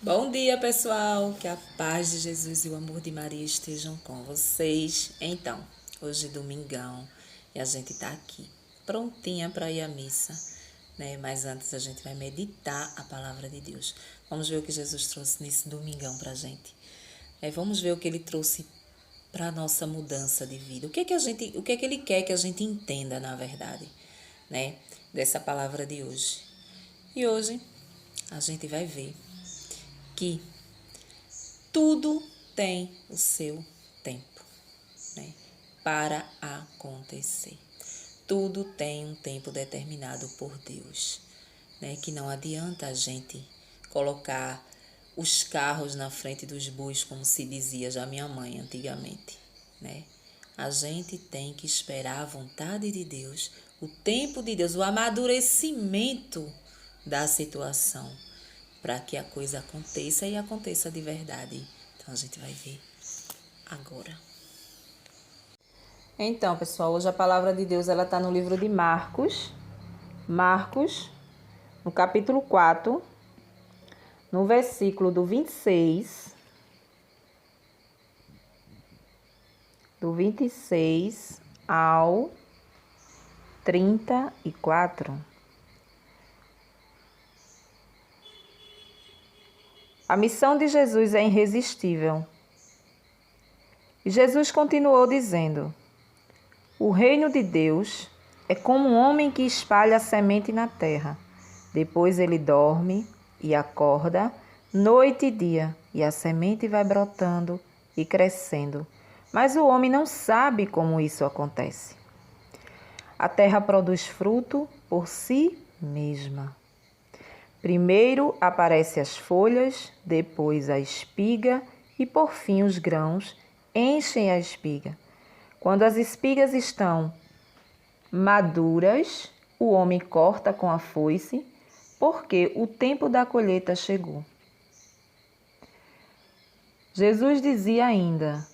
Bom dia, pessoal! Que a paz de Jesus e o amor de Maria estejam com vocês. Então, hoje é domingão e a gente tá aqui prontinha para ir à missa, né? Mas antes a gente vai meditar a palavra de Deus. Vamos ver o que Jesus trouxe nesse domingão pra gente. Vamos ver o que ele trouxe para nossa mudança de vida. O que é que ele quer que a gente entenda, na verdade, né? Dessa palavra de hoje. E hoje a gente vai ver que tudo tem o seu tempo, né, para acontecer. Tudo tem um tempo determinado por Deus, né, que não adianta a gente colocar os carros na frente dos bois, como se dizia já minha mãe antigamente, né? A gente tem que esperar a vontade de Deus, o tempo de Deus, o amadurecimento da situação, para que a coisa aconteça e aconteça de verdade. Então a gente vai ver agora. Então, pessoal, hoje a palavra de Deus ela está no livro de Marcos, no capítulo 4, no versículo do 26 ao 34. A missão de Jesus é irresistível. E Jesus continuou dizendo: o reino de Deus é como um homem que espalha a semente na terra. Depois ele dorme e acorda noite e dia, e a semente vai brotando e crescendo. Mas o homem não sabe como isso acontece. A terra produz fruto por si mesma. Primeiro aparecem as folhas, depois a espiga e por fim os grãos enchem a espiga. Quando as espigas estão maduras, o homem corta com a foice, porque o tempo da colheita chegou. Jesus dizia ainda: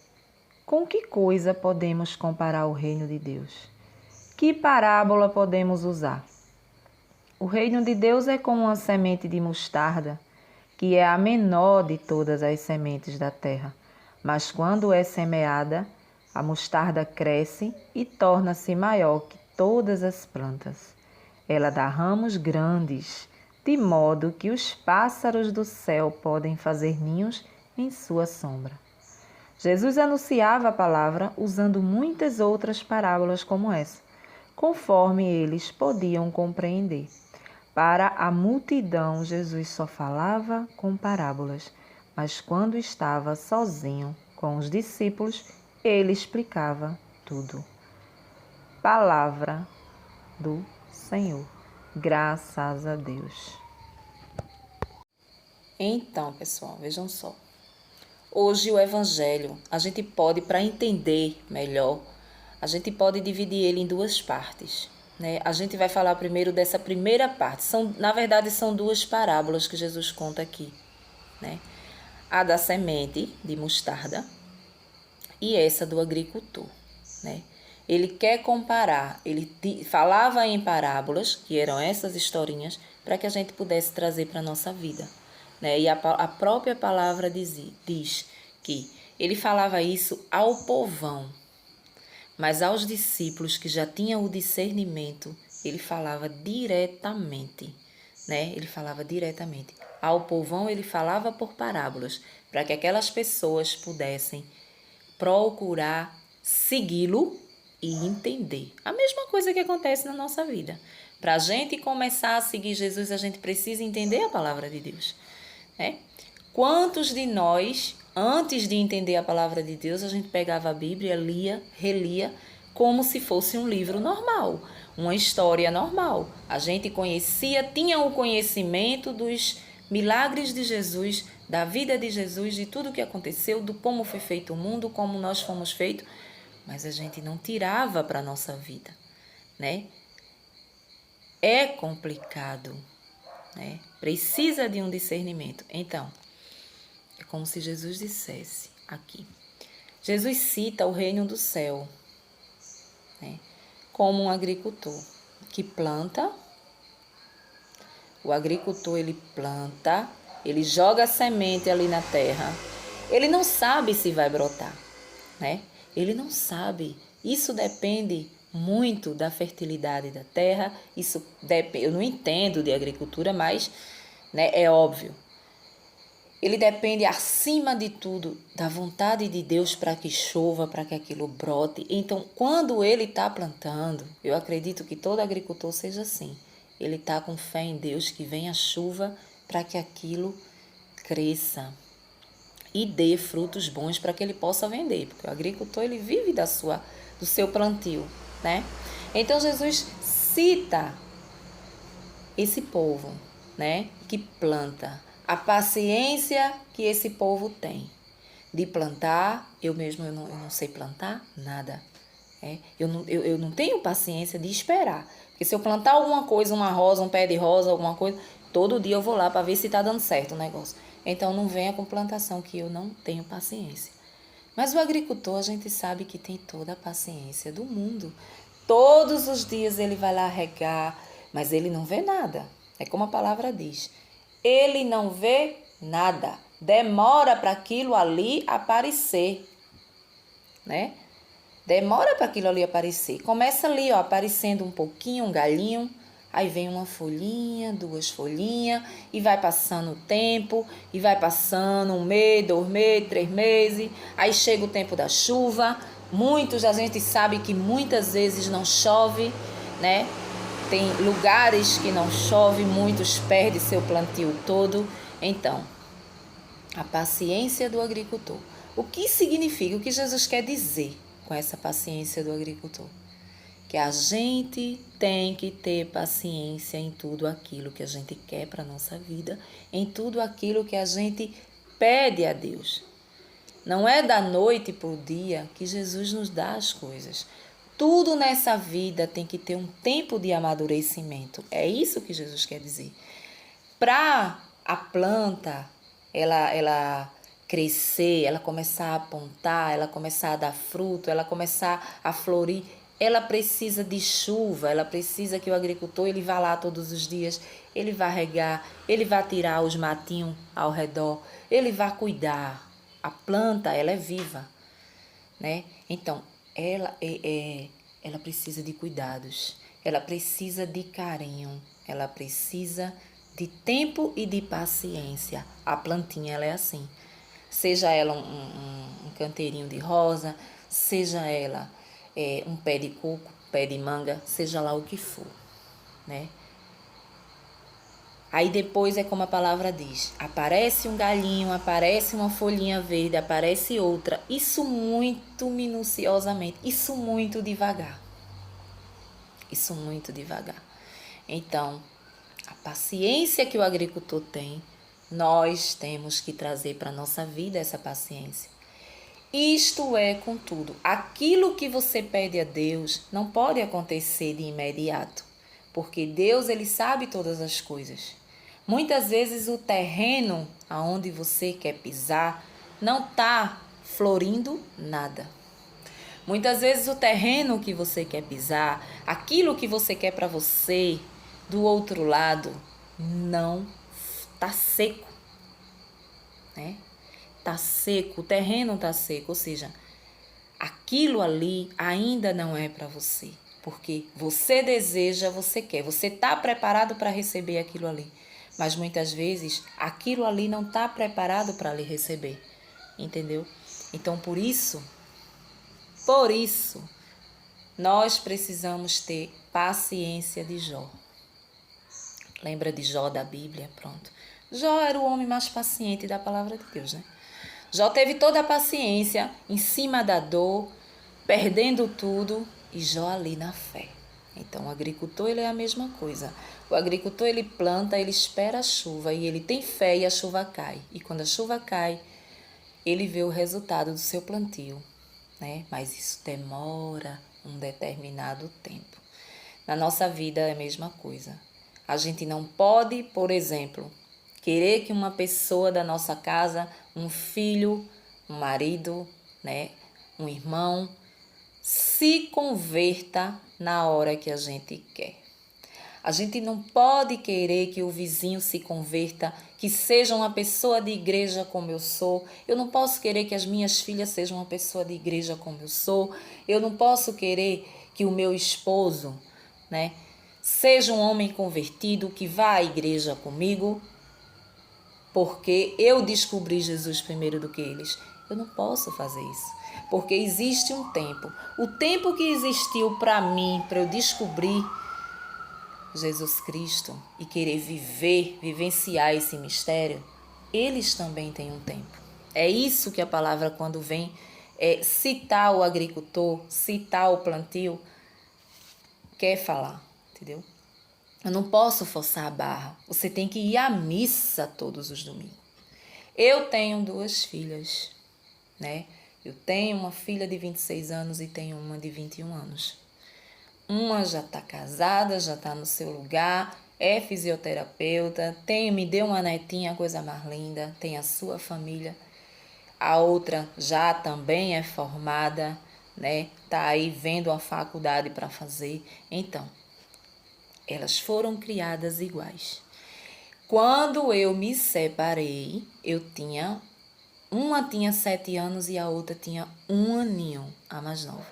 com que coisa podemos comparar o reino de Deus? Que parábola podemos usar? O reino de Deus é como uma semente de mostarda, que é a menor de todas as sementes da terra. Mas quando é semeada, a mostarda cresce e torna-se maior que todas as plantas. Ela dá ramos grandes, de modo que os pássaros do céu podem fazer ninhos em sua sombra. Jesus anunciava a palavra usando muitas outras parábolas como essa, conforme eles podiam compreender. Para a multidão, Jesus só falava com parábolas, mas quando estava sozinho com os discípulos, ele explicava tudo. Palavra do Senhor. Graças a Deus. Então, pessoal, vejam só. Hoje o Evangelho, a gente pode, para entender melhor, a gente pode dividir ele em duas partes. Né? A gente vai falar primeiro dessa primeira parte. Na verdade, são duas parábolas que Jesus conta aqui. Né? A da semente de mostarda e essa do agricultor. Né? Ele quer comparar, ele falava em parábolas, que eram essas historinhas, para que a gente pudesse trazer para a nossa vida. Né? E a própria palavra diz que ele falava isso ao povão, mas aos discípulos que já tinham o discernimento, ele falava diretamente, né? Ele falava diretamente. Ao povão ele falava por parábolas, para que aquelas pessoas pudessem procurar segui-lo e entender. A mesma coisa que acontece na nossa vida. Para a gente começar a seguir Jesus, a gente precisa entender a palavra de Deus. Né? Quantos de nós, antes de entender a palavra de Deus, a gente pegava a Bíblia, lia, relia, como se fosse um livro normal, uma história normal. A gente conhecia, tinha o conhecimento dos milagres de Jesus, da vida de Jesus, de tudo o que aconteceu, do como foi feito o mundo, como nós fomos feitos, mas a gente não tirava para a nossa vida, né? É complicado, né? Precisa de um discernimento. Então, é como se Jesus dissesse aqui. Jesus cita o reino do céu, né, como um agricultor que planta. O agricultor ele planta, ele joga a semente ali na terra, ele não sabe se vai brotar, né? Ele não sabe. Isso depende muito da fertilidade da terra. Isso depende, eu não entendo de agricultura, mas, né, é óbvio. Ele depende, acima de tudo, da vontade de Deus para que chova, para que aquilo brote. Então, quando ele está plantando, eu acredito que todo agricultor seja assim. Ele está com fé em Deus que venha chuva para que aquilo cresça e dê frutos bons para que ele possa vender. Porque o agricultor, ele vive do seu plantio, né? Então, Jesus cita esse povo, né, que planta, a paciência que esse povo tem de plantar. Eu não sei plantar nada. Eu não tenho paciência de esperar. Porque se eu plantar alguma coisa, uma rosa, um pé de rosa, alguma coisa, todo dia eu vou lá para ver se está dando certo o negócio. Então não venha com plantação que eu não tenho paciência. Mas o agricultor, a gente sabe que tem toda a paciência do mundo. Todos os dias ele vai lá regar, mas ele não vê nada. É como a palavra diz. Ele não vê nada. Demora para aquilo ali aparecer, né? Demora para aquilo ali aparecer. Começa ali, ó, aparecendo um pouquinho, um galinho. Aí vem uma folhinha, 2 folhinhas, e vai passando o tempo, e vai passando 1 mês, 2 meses, 3 meses. Aí chega o tempo da chuva. A gente sabe que muitas vezes não chove, né? Tem lugares que não chove, muitos perdem seu plantio todo. Então, a paciência do agricultor. O que significa? O que Jesus quer dizer com essa paciência do agricultor? Que a gente tem que ter paciência em tudo aquilo que a gente quer para a nossa vida, em tudo aquilo que a gente pede a Deus. Não é da noite para o dia que Jesus nos dá as coisas. Tudo nessa vida tem que ter um tempo de amadurecimento. É isso que Jesus quer dizer. Para a planta, ela crescer, ela começar a apontar, ela começar a dar fruto, ela começar a florir, ela precisa de chuva, ela precisa que o agricultor ele vá lá todos os dias, ele vá regar, ele vá tirar os matinhos ao redor, ele vá cuidar. A planta, ela é viva, né? Então, ela precisa de cuidados, ela precisa de carinho, ela precisa de tempo e de paciência. A plantinha, ela é assim. Seja ela um canteirinho de rosa, seja ela um pé de coco, pé de manga, seja lá o que for, né? Aí depois é como a palavra diz, aparece um galinho, aparece uma folhinha verde, aparece outra. Isso muito minuciosamente, isso muito devagar. Isso muito devagar. Então, a paciência que o agricultor tem, nós temos que trazer para a nossa vida essa paciência. Isto é, contudo, aquilo que você pede a Deus não pode acontecer de imediato, porque Deus ele sabe todas as coisas. Muitas vezes o terreno aonde você quer pisar não está florindo nada. Muitas vezes o terreno que você quer pisar, aquilo que você quer para você, do outro lado, não está seco, né? Está seco, o terreno está seco, ou seja, aquilo ali ainda não é para você, porque você deseja, você quer, você está preparado para receber aquilo ali, mas muitas vezes aquilo ali não está preparado para lhe receber, entendeu? Então, por isso, nós precisamos ter paciência de Jó. Lembra de Jó da Bíblia? Pronto. Jó era o homem mais paciente da palavra de Deus, né? Jó teve toda a paciência em cima da dor, perdendo tudo, e Jó ali na fé. Então, o agricultor ele é a mesma coisa. O agricultor ele planta, ele espera a chuva e ele tem fé e a chuva cai. E quando a chuva cai, ele vê o resultado do seu plantio, né? Mas isso demora um determinado tempo. Na nossa vida é a mesma coisa. A gente não pode, por exemplo, querer que uma pessoa da nossa casa, um filho, um marido, né, um irmão, se converta na hora que a gente quer. A gente não pode querer que o vizinho se converta que seja uma pessoa de igreja como eu sou. Eu não posso querer que as minhas filhas sejam uma pessoa de igreja como eu sou. Eu não posso querer que o meu esposo, né, seja um homem convertido que vá à igreja comigo, porque eu descobri Jesus primeiro do que eles. Eu não posso fazer isso, porque existe um tempo. O tempo que existiu para mim, para eu descobrir Jesus Cristo e querer vivenciar esse mistério, eles também têm um tempo. É isso que a palavra, quando vem citar o agricultor, citar o plantio, quer falar, entendeu? Eu não posso forçar a barra. Você tem que ir à missa todos os domingos. Eu tenho 2 filhas, né? Eu tenho uma filha de 26 anos e tenho uma de 21 anos. Uma já está casada, já está no seu lugar, é fisioterapeuta, me deu uma netinha, coisa mais linda, tem a sua família. A outra já também é formada, né? Tá aí vendo a faculdade para fazer. Então, elas foram criadas iguais. Quando eu me separei, uma tinha 7 anos e a outra tinha 1 aninho, a mais nova.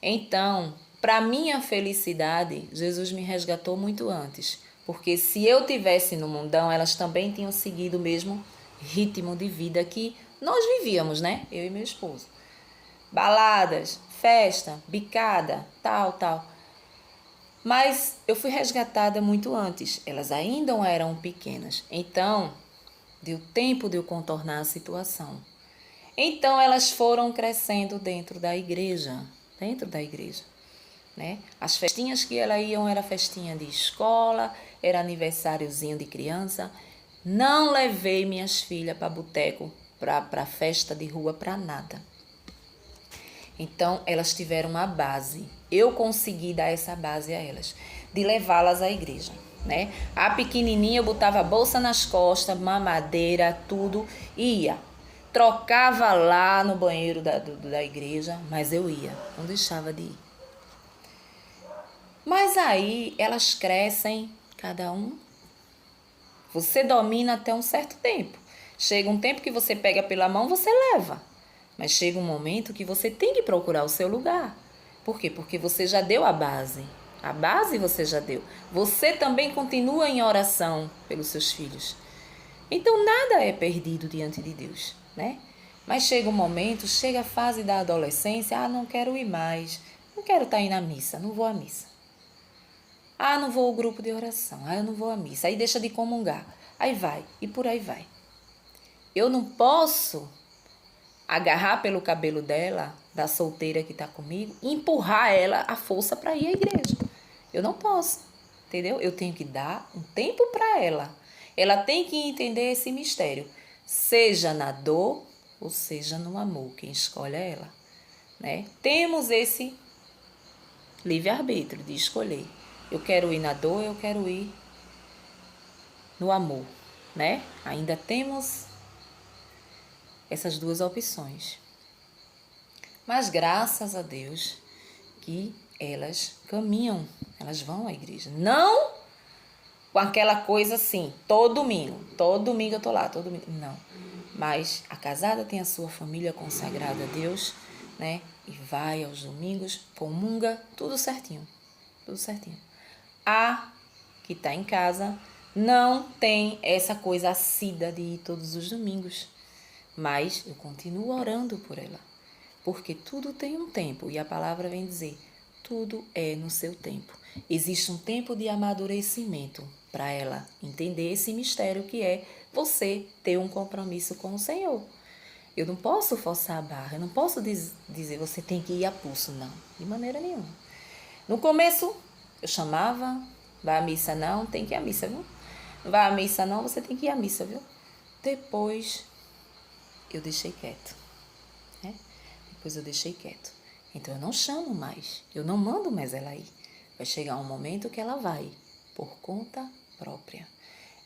Então, para minha felicidade, Jesus me resgatou muito antes. Porque se eu tivesse no mundão, elas também tinham seguido o mesmo ritmo de vida que nós vivíamos, né? Eu e meu esposo. Baladas, festa, bicada, tal. Mas eu fui resgatada muito antes. Elas ainda eram pequenas. Então, deu tempo de eu contornar a situação. Então, elas foram crescendo dentro da igreja. Né? As festinhas que elas iam era festinha de escola, era aniversáriozinho de criança. Não levei minhas filhas para boteco, para festa de rua, para nada. Então, elas tiveram uma base. Eu consegui dar essa base a elas, de levá-las à igreja, né? A pequenininha eu botava a bolsa nas costas, mamadeira, tudo, e ia. Trocava lá no banheiro da igreja, mas eu ia, não deixava de ir. Mas aí elas crescem, cada um. Você domina até um certo tempo. Chega um tempo que você pega pela mão, você leva. Mas chega um momento que você tem que procurar o seu lugar. Por quê? Porque você já deu a base. A base você já deu. Você também continua em oração pelos seus filhos. Então nada é perdido diante de Deus, né? Mas chega um momento, chega a fase da adolescência, não quero ir mais, não quero estar indo à missa, não vou à missa. Não vou ao grupo de oração, eu não vou à missa, aí deixa de comungar, aí vai, e por aí vai. Eu não posso agarrar pelo cabelo dela, da solteira que está comigo, e empurrar ela à força para ir à igreja. Eu não posso, entendeu? Eu tenho que dar um tempo para ela. Ela tem que entender esse mistério, seja na dor ou seja no amor, quem escolhe é ela, né? Temos esse livre-arbítrio de escolher. Eu quero ir na dor, eu quero ir no amor, né? Ainda temos essas 2 opções. Mas graças a Deus que elas caminham, elas vão à igreja. Não com aquela coisa assim, todo domingo eu tô lá, todo domingo. Não. Mas a casada tem a sua família consagrada a Deus, né? E vai aos domingos, comunga, tudo certinho. A que está em casa não tem essa coisa assídua de ir todos os domingos. Mas eu continuo orando por ela. Porque tudo tem um tempo. E a palavra vem dizer, tudo é no seu tempo. Existe um tempo de amadurecimento para ela entender esse mistério que é você ter um compromisso com o Senhor. Eu não posso forçar a barra. Eu não posso dizer você tem que ir a pulso. Não, de maneira nenhuma. No começo, eu chamava, vai à missa não, tem que ir à missa, viu? Não vai à missa não, você tem que ir à missa, viu? Depois, eu deixei quieto, né? Então, eu não chamo mais, eu não mando mais ela ir. Vai chegar um momento que ela vai, por conta própria.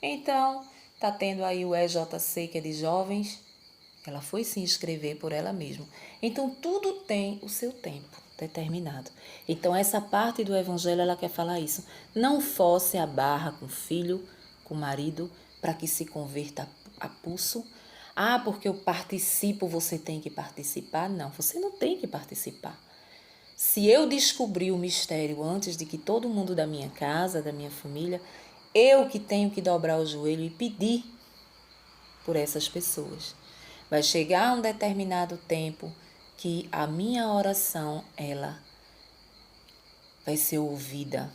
Então, tá tendo aí o EJC, que é de jovens, ela foi se inscrever por ela mesma. Então, tudo tem o seu tempo determinado. Então, essa parte do evangelho, ela quer falar isso. Não force a barra com o filho, com o marido, para que se converta a pulso. Ah, porque eu participo, você tem que participar. Não, você não tem que participar. Se eu descobrir o mistério antes de que todo mundo da minha casa, da minha família, eu que tenho que dobrar o joelho e pedir por essas pessoas. Vai chegar um determinado tempo que a minha oração, ela vai ser ouvida,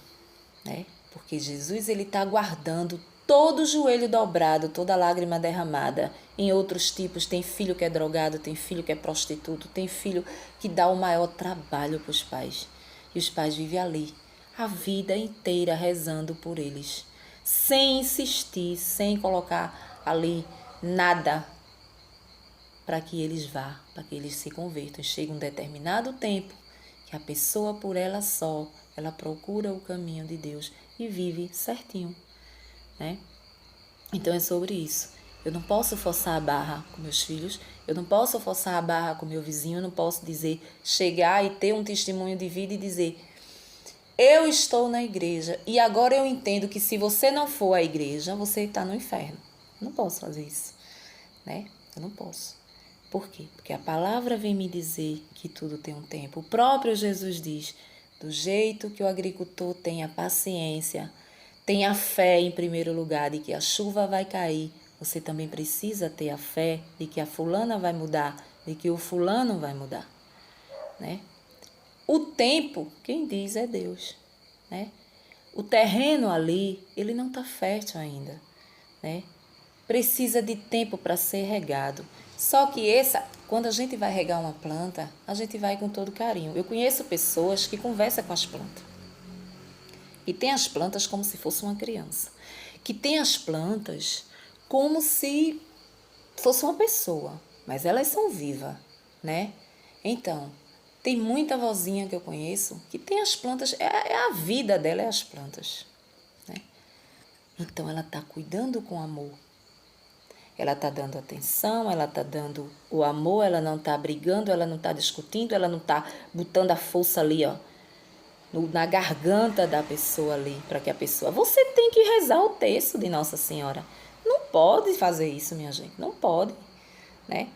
né? Porque Jesus, ele está guardando todo o joelho dobrado, toda lágrima derramada. Em outros tipos, tem filho que é drogado, tem filho que é prostituto, tem filho que dá o maior trabalho para os pais. E os pais vivem ali, a vida inteira rezando por eles, sem insistir, sem colocar ali nada para que eles vá, para que eles se convertam. Chega um determinado tempo que a pessoa por ela só, ela procura o caminho de Deus e vive certinho, né? Então é sobre isso. Eu não posso forçar a barra com meus filhos, eu não posso forçar a barra com meu vizinho, eu não posso dizer, chegar e ter um testemunho de vida e dizer, eu estou na igreja e agora eu entendo que se você não for à igreja, você está no inferno. Eu não posso fazer isso, né? Eu não posso. Por quê? Porque a palavra vem me dizer que tudo tem um tempo. O próprio Jesus diz, do jeito que o agricultor tenha paciência, tenha fé em primeiro lugar de que a chuva vai cair, você também precisa ter a fé de que a fulana vai mudar, de que o fulano vai mudar, né? O tempo, quem diz é Deus, né? O terreno ali, ele não está fértil ainda, né? Precisa de tempo para ser regado. Só que quando a gente vai regar uma planta, a gente vai com todo carinho. Eu conheço pessoas que conversam com as plantas. E tem as plantas como se fosse uma criança. Que tem as plantas como se fosse uma pessoa. Mas elas são vivas, né? Então, tem muita vozinha que eu conheço que tem as plantas, é a vida dela, é as plantas, né? Então, ela está cuidando com amor. Ela está dando atenção, ela está dando o amor, ela não está brigando, ela não está discutindo, ela não está botando a força ali, ó, na garganta da pessoa ali, para que a pessoa... Você tem que rezar o texto de Nossa Senhora. Não pode fazer isso, minha gente, não pode, né?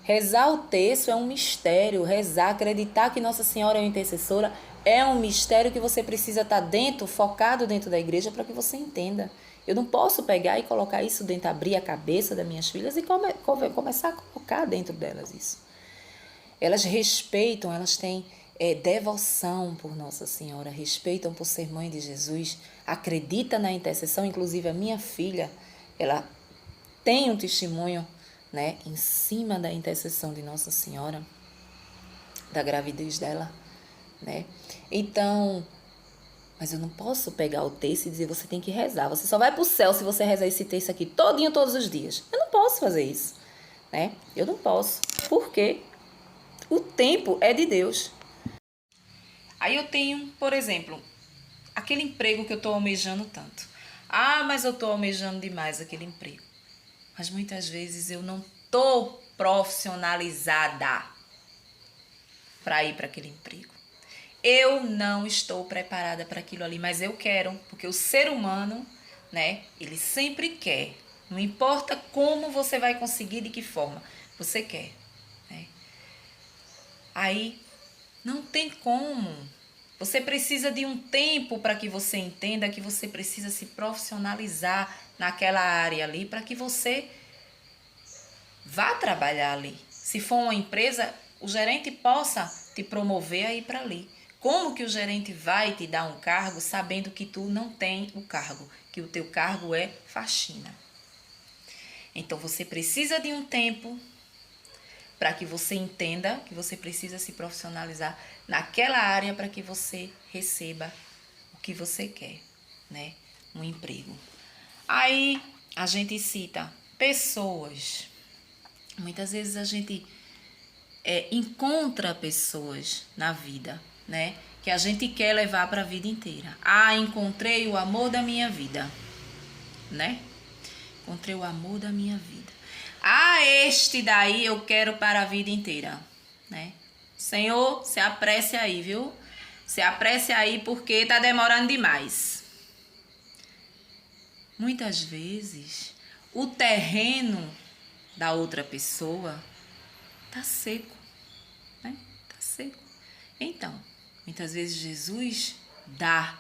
Rezar o texto é um mistério, rezar, acreditar que Nossa Senhora é uma intercessora é um mistério que você precisa estar dentro, focado dentro da igreja para que você entenda. Eu não posso pegar e colocar isso dentro, abrir a cabeça das minhas filhas e começar a colocar dentro delas isso. Elas respeitam, elas têm devoção por Nossa Senhora, respeitam por ser mãe de Jesus, acredita na intercessão. Inclusive a minha filha, ela tem um testemunho, né, em cima da intercessão de Nossa Senhora, da gravidez dela, né? Então, mas eu não posso pegar o texto e dizer, você tem que rezar, você só vai para o céu se você rezar esse texto aqui todinho, todos os dias. Eu não posso fazer isso, né? Eu não posso, porque o tempo é de Deus. Aí eu tenho, por exemplo, aquele emprego que eu estou almejando tanto. Ah, mas eu estou almejando demais aquele emprego. Mas muitas vezes eu não estou profissionalizada para ir para aquele emprego. Eu não estou preparada para aquilo ali, mas eu quero, porque o ser humano, né, ele sempre quer. Não importa como você vai conseguir, de que forma, você quer, né? Aí não tem como. Você precisa de um tempo para que você entenda que você precisa se profissionalizar naquela área ali para que você vá trabalhar ali. Se for uma empresa, o gerente possa te promover a ir para ali. Como que o gerente vai te dar um cargo sabendo que tu não tem o cargo, que o teu cargo é faxina? Então você precisa de um tempo para que você entenda que você precisa se profissionalizar naquela área para que você receba o que você quer, né? Um emprego. Aí a gente cita pessoas. Muitas vezes a gente encontra pessoas na vida, né? Que a gente quer levar para a vida inteira. Ah, encontrei o amor da minha vida, né? Encontrei o amor da minha vida. Ah, este daí eu quero para a vida inteira, né? Senhor, se apresse aí, viu? Se apresse aí porque tá demorando demais. Muitas vezes o terreno da outra pessoa tá seco, né? Tá seco. Então, muitas vezes Jesus dá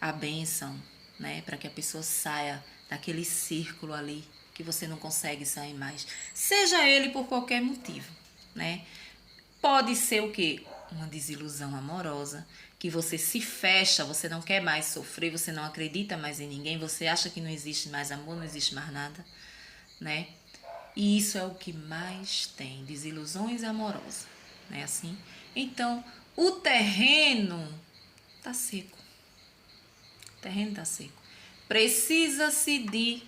a bênção, né, para que a pessoa saia daquele círculo ali que você não consegue sair mais, seja ele por qualquer motivo, né? Pode ser o quê? Uma desilusão amorosa, que você se fecha, você não quer mais sofrer, você não acredita mais em ninguém, você acha que não existe mais amor, não existe mais nada, né? E isso é o que mais tem, desilusões amorosas, né? Assim. Então, o terreno tá seco. O terreno tá seco. Precisa-se de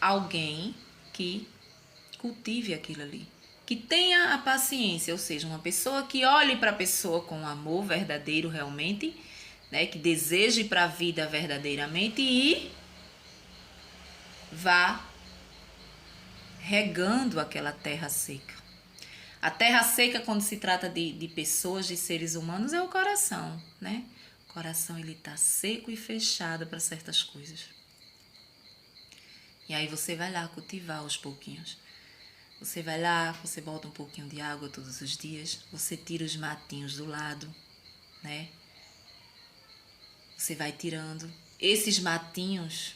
alguém que cultive aquilo ali, que tenha a paciência, ou seja, uma pessoa que olhe para a pessoa com amor verdadeiro realmente, né, que deseje para a vida verdadeiramente e vá regando aquela terra seca. A terra seca, quando se trata de pessoas, de seres humanos, é o coração, né? O coração, ele tá seco e fechado para certas coisas. E aí você vai lá cultivar aos pouquinhos. Você vai lá, você bota um pouquinho de água todos os dias, você tira os matinhos do lado, né? Você vai tirando. Esses matinhos,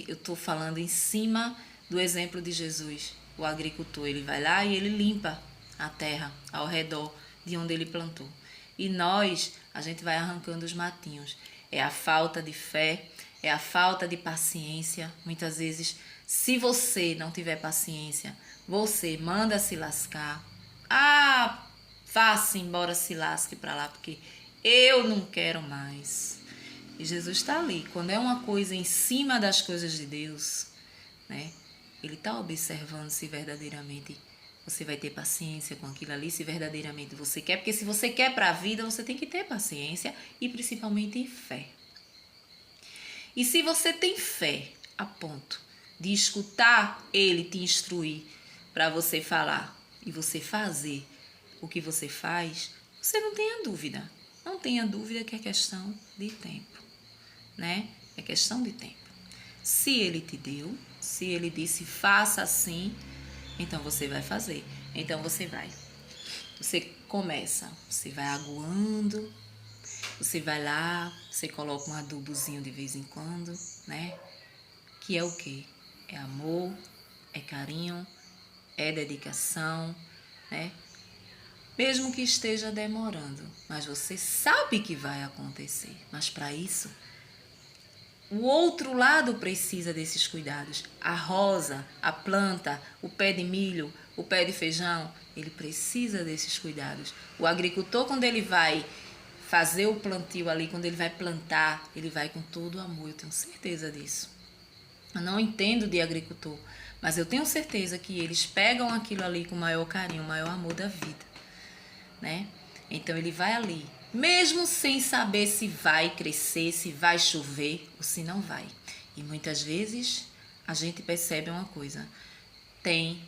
eu tô falando em cima do exemplo de Jesus. O agricultor, ele vai lá e ele limpa a terra ao redor de onde ele plantou. E nós, a gente vai arrancando os matinhos. É a falta de fé, é a falta de paciência. Muitas vezes, se você não tiver paciência, você manda se lascar. Ah, vá-se embora, se lasque para lá, porque eu não quero mais. E Jesus está ali. Quando é uma coisa em cima das coisas de Deus, né? Ele está observando se verdadeiramente você vai ter paciência com aquilo ali, se verdadeiramente você quer. Porque se você quer para a vida, você tem que ter paciência e principalmente fé. E se você tem fé a ponto de escutar ele te instruir para você falar e você fazer o que você faz, você não tenha dúvida. Não tenha dúvida que é questão de tempo, né? É questão de tempo. Se ele te deu, se ele disse faça assim, então você vai fazer. Então você vai. Você começa, você vai aguando, você vai lá, você coloca um adubozinho de vez em quando, né? Que é o quê? É amor, é carinho, é dedicação, né? Mesmo que esteja demorando, mas você sabe que vai acontecer. Mas para isso, o outro lado precisa desses cuidados. A rosa, a planta, o pé de milho, o pé de feijão, ele precisa desses cuidados. O agricultor, quando ele vai fazer o plantio ali, quando ele vai plantar, ele vai com todo o amor, eu tenho certeza disso. Eu não entendo de agricultor, mas eu tenho certeza que eles pegam aquilo ali com o maior carinho, o maior amor da vida, né? Então ele vai ali, mesmo sem saber se vai crescer, se vai chover ou se não vai. E muitas vezes a gente percebe uma coisa: tem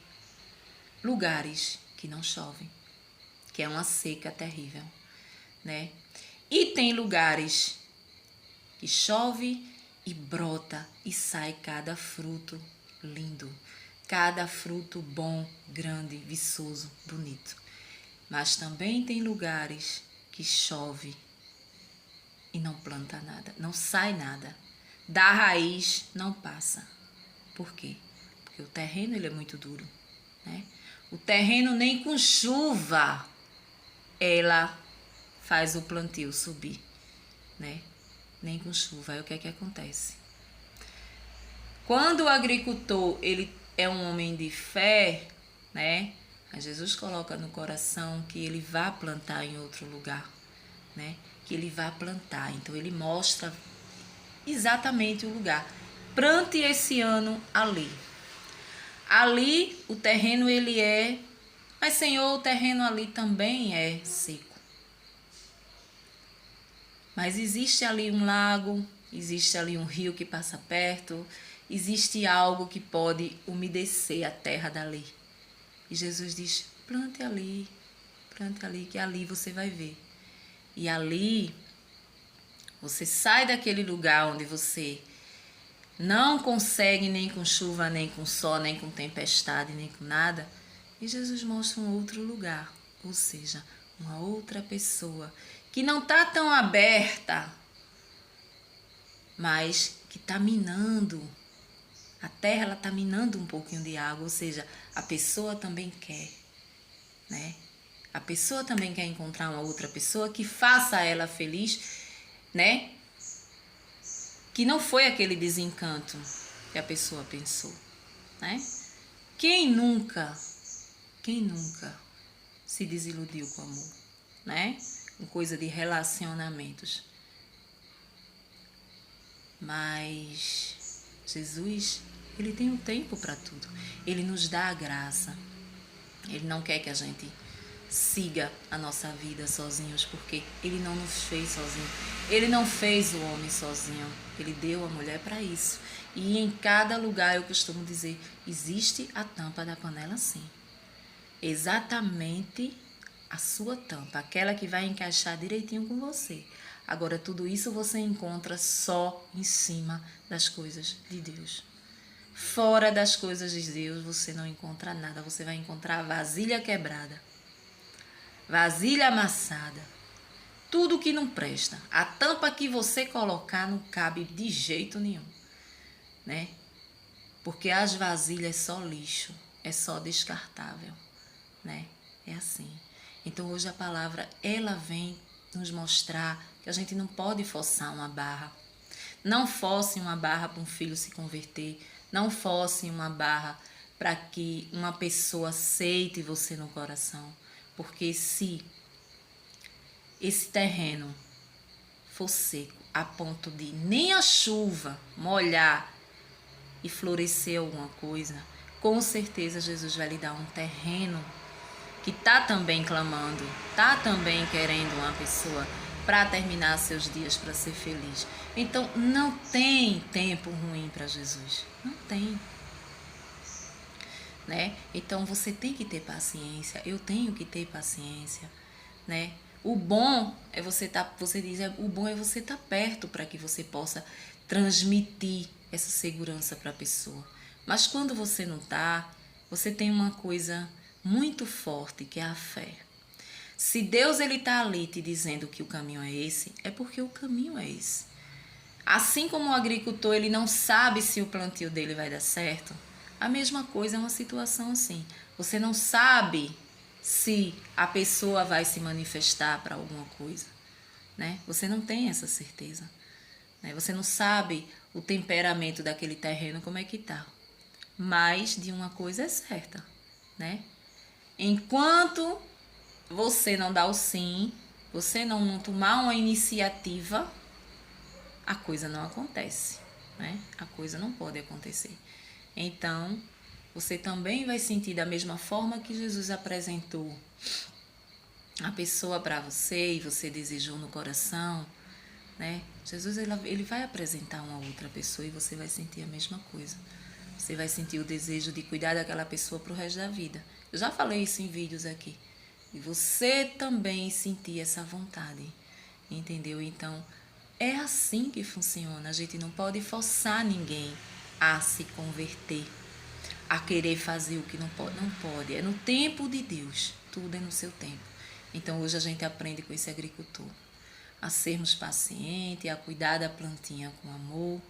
lugares que não chovem, que é uma seca terrível, né? E tem lugares que chove e brota e sai cada fruto lindo, cada fruto bom, grande, viçoso, bonito. Mas também tem lugares que chove e não planta nada, não sai nada. Da raiz não passa. Por quê? Porque o terreno ele é muito duro, né? O terreno nem com chuva ela faz o plantio subir, né? Nem com chuva. Aí o que é que acontece? Quando o agricultor ele é um homem de fé, né? Jesus coloca no coração que ele vá plantar em outro lugar, né? Que ele vá plantar. Então ele mostra exatamente o lugar. Plante esse ano ali. Ali o terreno ele é, mas Senhor, o terreno ali também é seco. Mas existe ali um lago, existe ali um rio que passa perto, existe algo que pode umedecer a terra dali. E Jesus diz, plante ali, que ali você vai ver. E ali, você sai daquele lugar onde você não consegue nem com chuva, nem com sol, nem com tempestade, nem com nada. E Jesus mostra um outro lugar, ou seja, uma outra pessoa que não está tão aberta, mas que está minando. A terra ela está minando um pouquinho de água, ou seja, a pessoa também quer, né? A pessoa também quer encontrar uma outra pessoa que faça ela feliz, né? Que não foi aquele desencanto que a pessoa pensou, né? Quem nunca se desiludiu com amor, né? Com coisa de relacionamentos. Mas Jesus, ele tem um tempo para tudo. Ele nos dá a graça. Ele não quer que a gente siga a nossa vida sozinhos, porque ele não nos fez sozinho. Ele não fez o homem sozinho. Ele deu a mulher para isso. E em cada lugar, eu costumo dizer, existe a tampa da panela sim. Exatamente a sua tampa, aquela que vai encaixar direitinho com você. Agora, tudo isso você encontra só em cima das coisas de Deus. Fora das coisas de Deus, você não encontra nada. Você vai encontrar vasilha quebrada, vasilha amassada, tudo que não presta. A tampa que você colocar não cabe de jeito nenhum, né? Porque as vasilhas é só lixo, é só descartável, né? É assim. Então hoje a palavra, ela vem nos mostrar que a gente não pode forçar uma barra. Não force uma barra para um filho se converter. Não force uma barra para que uma pessoa aceite você no coração. Porque se esse terreno for seco a ponto de nem a chuva molhar e florescer alguma coisa, com certeza Jesus vai lhe dar um terreno que está também clamando, está também querendo uma pessoa para terminar seus dias, para ser feliz. Então, não tem tempo ruim para Jesus. Não tem. Né? Então, você tem que ter paciência. Eu tenho que ter paciência. Né? O bom é o bom é você estar perto para que você possa transmitir essa segurança para a pessoa. Mas quando você não está, você tem uma coisa muito forte que é a fé. Se Deus ele está ali te dizendo que o caminho é esse, é porque o caminho é esse. Assim como o agricultor ele não sabe se o plantio dele vai dar certo, a mesma coisa é uma situação assim. Você não sabe se a pessoa vai se manifestar para alguma coisa, né? Você não tem essa certeza, né? Você não sabe o temperamento daquele terreno como é que tá. Mas de uma coisa é certa, né? Enquanto você não dá o sim, você não tomar uma iniciativa, a coisa não acontece, né? A coisa não pode acontecer. Então, você também vai sentir da mesma forma que Jesus apresentou a pessoa para você e você desejou no coração, né? Jesus ele vai apresentar uma outra pessoa e você vai sentir a mesma coisa. Você vai sentir o desejo de cuidar daquela pessoa para o resto da vida. Eu já falei isso em vídeos aqui. E você também sentir essa vontade, entendeu? Então, é assim que funciona. A gente não pode forçar ninguém a se converter, a querer fazer o que não pode. Não pode. É no tempo de Deus. Tudo é no seu tempo. Então, hoje a gente aprende com esse agricultor a sermos pacientes, a cuidar da plantinha com amor,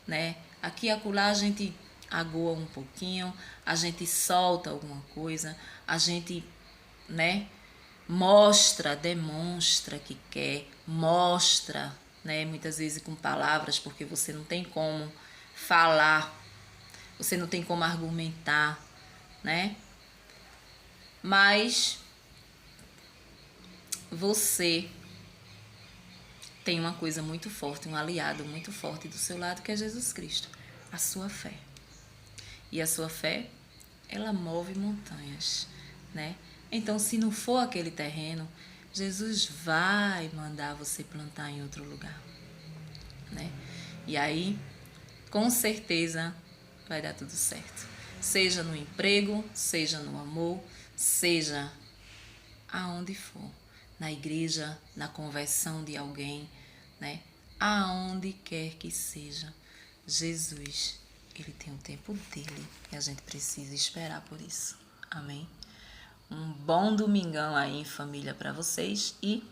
né? Aqui e acolá a gente agoa um pouquinho, a gente solta alguma coisa, a gente, né, demonstra que quer, mostra, né, muitas vezes com palavras, porque você não tem como falar, você não tem como argumentar, né? Mas você tem uma coisa muito forte, um aliado muito forte do seu lado, que é Jesus Cristo, a sua fé. E a sua fé, ela move montanhas, né? Então, se não for aquele terreno, Jesus vai mandar você plantar em outro lugar, né? E aí, com certeza, vai dar tudo certo. Seja no emprego, seja no amor, seja aonde for. Na igreja, na conversão de alguém, né? Aonde quer que seja. Jesus, ele tem o tempo dele e a gente precisa esperar por isso. Amém? Um bom domingão aí, família, para vocês e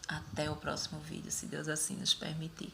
até o próximo vídeo, se Deus assim nos permitir.